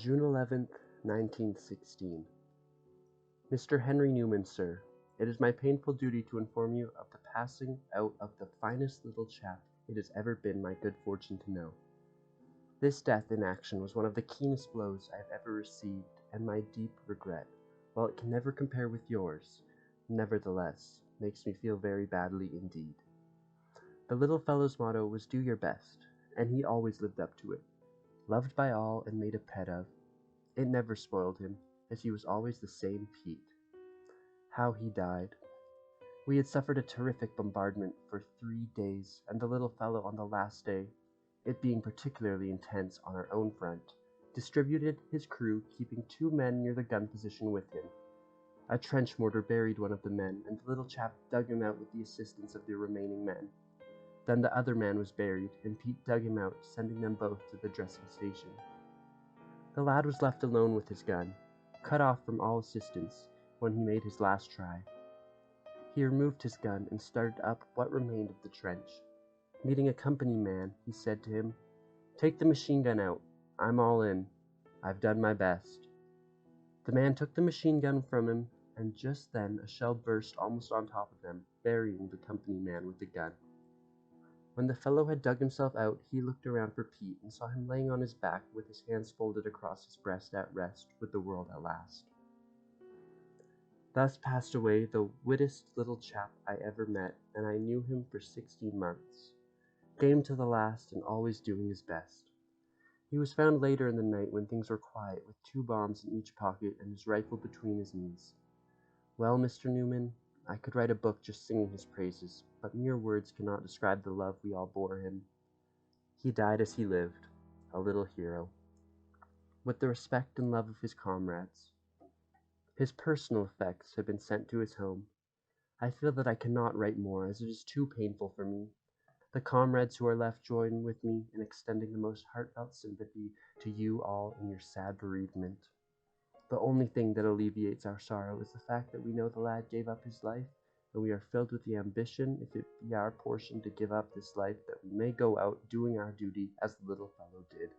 June 11th, 1916. Mr. Henry Newman, sir, it is my painful duty to inform you of the passing out of the finest little chap it has ever been my good fortune to know. This death in action was one of the keenest blows I have ever received, and my deep regret, while it can never compare with yours, nevertheless makes me feel very badly indeed. The little fellow's motto was "Do your best," and he always lived up to it. Loved by all and made a pet of, it never spoiled him, as he was always the same Pete. How he died. We had suffered a terrific bombardment for 3 days, and the little fellow on the last day, it being particularly intense on our own front, distributed his crew, keeping 2 men near the gun position with him. A trench mortar buried one of the men, and the little chap dug him out with the assistance of the remaining men. Then the other man was buried, and Pete dug him out, sending them both to the dressing station. The lad was left alone with his gun, cut off from all assistance, when he made his last try. He removed his gun and started up what remained of the trench. Meeting a company man, he said to him, "Take the machine gun out. I'm all in. I've done my best." The man took the machine gun from him, and just then a shell burst almost on top of them, burying the company man with the gun. When the fellow had dug himself out, he looked around for Pete and saw him laying on his back with his hands folded across his breast at rest with the world at last. Thus passed away the wittest little chap I ever met, and I knew him for 16 months. Game to the last and always doing his best. He was found later in the night when things were quiet, with 2 bombs in each pocket and his rifle between his knees. Well, Mr. Newman, I could write a book just singing his praises, but mere words cannot describe the love we all bore him. He died as he lived, a little hero, with the respect and love of his comrades. His personal effects have been sent to his home. I feel that I cannot write more, as it is too painful for me. The comrades who are left join with me in extending the most heartfelt sympathy to you all in your sad bereavement. The only thing that alleviates our sorrow is the fact that we know the lad gave up his life, and we are filled with the ambition, if it be our portion to give up this life, that we may go out doing our duty as the little fellow did.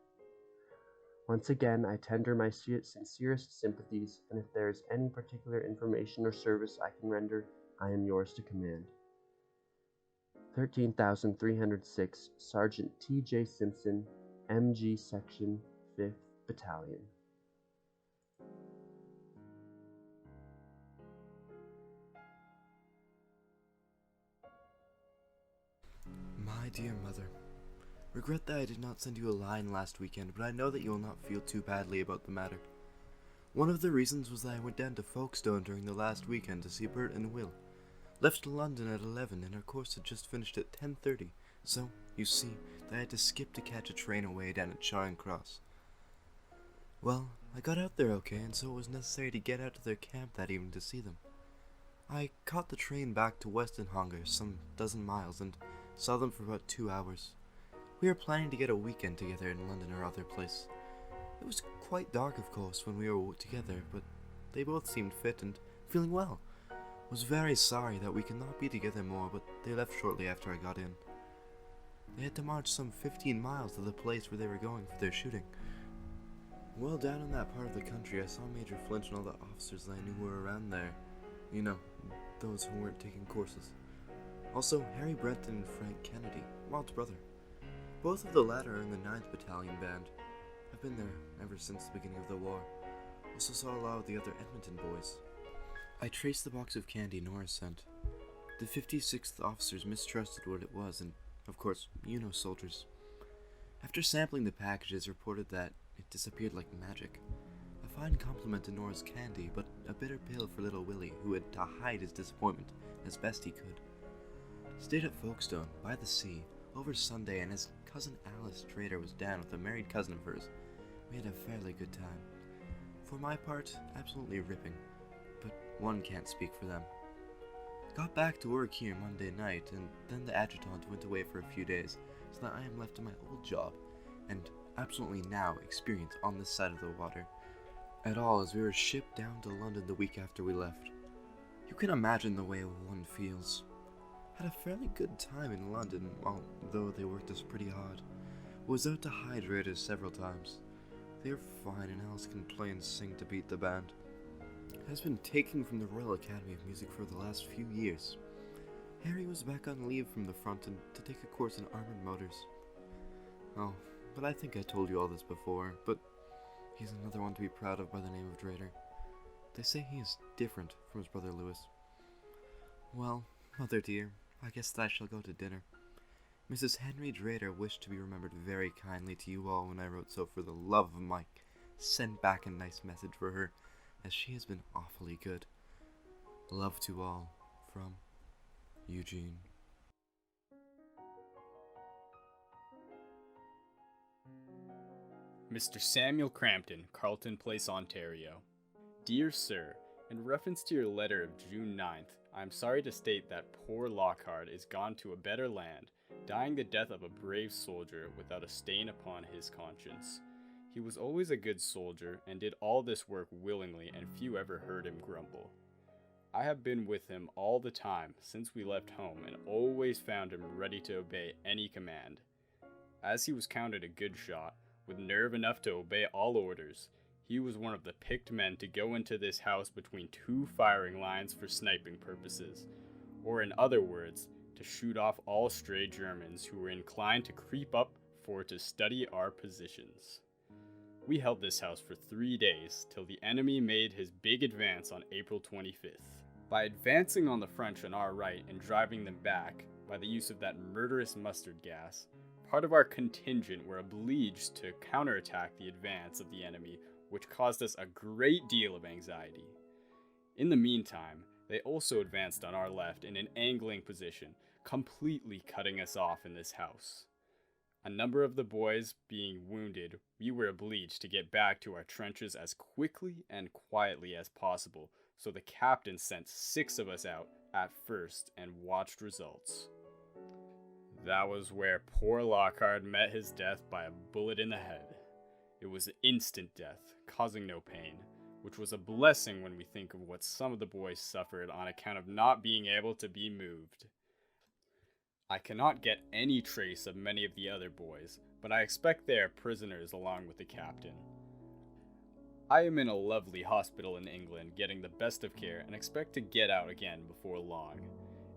Once again, I tender my sincerest sympathies, and if there is any particular information or service I can render, I am yours to command. 13,306, Sergeant T.J. Simpson, M.G. Section, 5th Battalion. My dear mother, regret that I did not send you a line last weekend, but I know that you will not feel too badly about the matter. One of the reasons was that I went down to Folkestone during the last weekend to see Bert and Will. Left London at 11 and our course had just finished at 10:30, so, you see, I had to skip to catch a train away down at Charing Cross. Well, I got out there okay, and so it was necessary to get out to their camp that evening to see them. I caught the train back to Westenhanger, some dozen miles, and saw them for about 2 hours. We were planning to get a weekend together in London or other place. It was quite dark, of course, when we were together, but they both seemed fit and feeling well. Was very sorry that we could not be together more, but they left shortly after I got in. They had to march some 15 miles to the place where they were going for their shooting. Well, down in that part of the country, I saw Major Flint and all the officers that I knew were around there. You know, those who weren't taking courses. Also, Harry Brenton and Frank Kennedy, Maud's brother. Both of the latter are in the 9th Battalion Band. I've been there ever since the beginning of the war. Also saw a lot of the other Edmonton boys. I traced the box of candy Nora sent. The 56th officers mistrusted what it was, and, of course, you know soldiers. After sampling the packages, reported that it disappeared like magic. A fine compliment to Nora's candy, but a bitter pill for little Willie, who had to hide his disappointment as best he could. Stayed at Folkestone, by the sea, over Sunday, and his cousin Alice Trader was down with a married cousin of hers. We had a fairly good time. For my part, absolutely ripping, but one can't speak for them. Got back to work here Monday night, and then the adjutant went away for a few days, so that I am left to my old job, and absolutely now experienced on this side of the water at all, as we were shipped down to London the week after we left. You can imagine the way one feels. Had a fairly good time in London, although they worked us pretty hard. Was out to hydrate us several times. They're fine, and Alice can play and sing to beat the band. Has been taken from the Royal Academy of Music for the last few years. Harry was back on leave from the front and to take a course in armored motors. Oh, but I think I told you all this before, but he's another one to be proud of by the name of Drader. They say he is different from his brother Lewis. Well, Mother dear, I guess that I shall go to dinner. Mrs. Henry Drader wished to be remembered very kindly to you all when I wrote, so for the love of Mike, send back a nice message for her, as she has been awfully good. Love to all, from Eugene. Mr. Samuel Crampton, Carlton Place, Ontario. Dear Sir, in reference to your letter of June 9th, I am sorry to state that poor Lockhart is gone to a better land, dying the death of a brave soldier without a stain upon his conscience. He was always a good soldier and did all this work willingly, and few ever heard him grumble. I have been with him all the time since we left home and always found him ready to obey any command. As he was counted a good shot, with nerve enough to obey all orders, he was one of the picked men to go into this house between two firing lines for sniping purposes, or in other words, to shoot off all stray Germans who were inclined to creep up for to study our positions. We held this house for 3 days, till the enemy made his big advance on April 25th. By advancing on the French on our right and driving them back, by the use of that murderous mustard gas, part of our contingent were obliged to counterattack the advance of the enemy, which caused us a great deal of anxiety. In the meantime, they also advanced on our left in an angling position, completely cutting us off in this house. A number of the boys being wounded, we were obliged to get back to our trenches as quickly and quietly as possible, so the captain sent 6 of us out at first and watched results. That was where poor Lockhart met his death by a bullet in the head. It was instant death, causing no pain, which was a blessing when we think of what some of the boys suffered on account of not being able to be moved. I cannot get any trace of many of the other boys, but I expect they are prisoners along with the captain. I am in a lovely hospital in England getting the best of care and expect to get out again before long.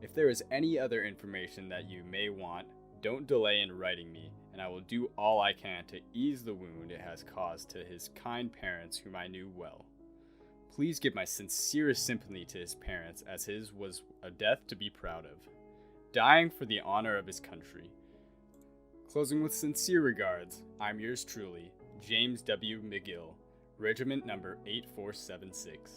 If there is any other information that you may want, don't delay in writing me, and I will do all I can to ease the wound it has caused to his kind parents whom I knew well. Please give my sincerest sympathy to his parents, as his was a death to be proud of, dying for the honor of his country. Closing with sincere regards, I'm yours truly, James W. McGill, Regiment Number 8476.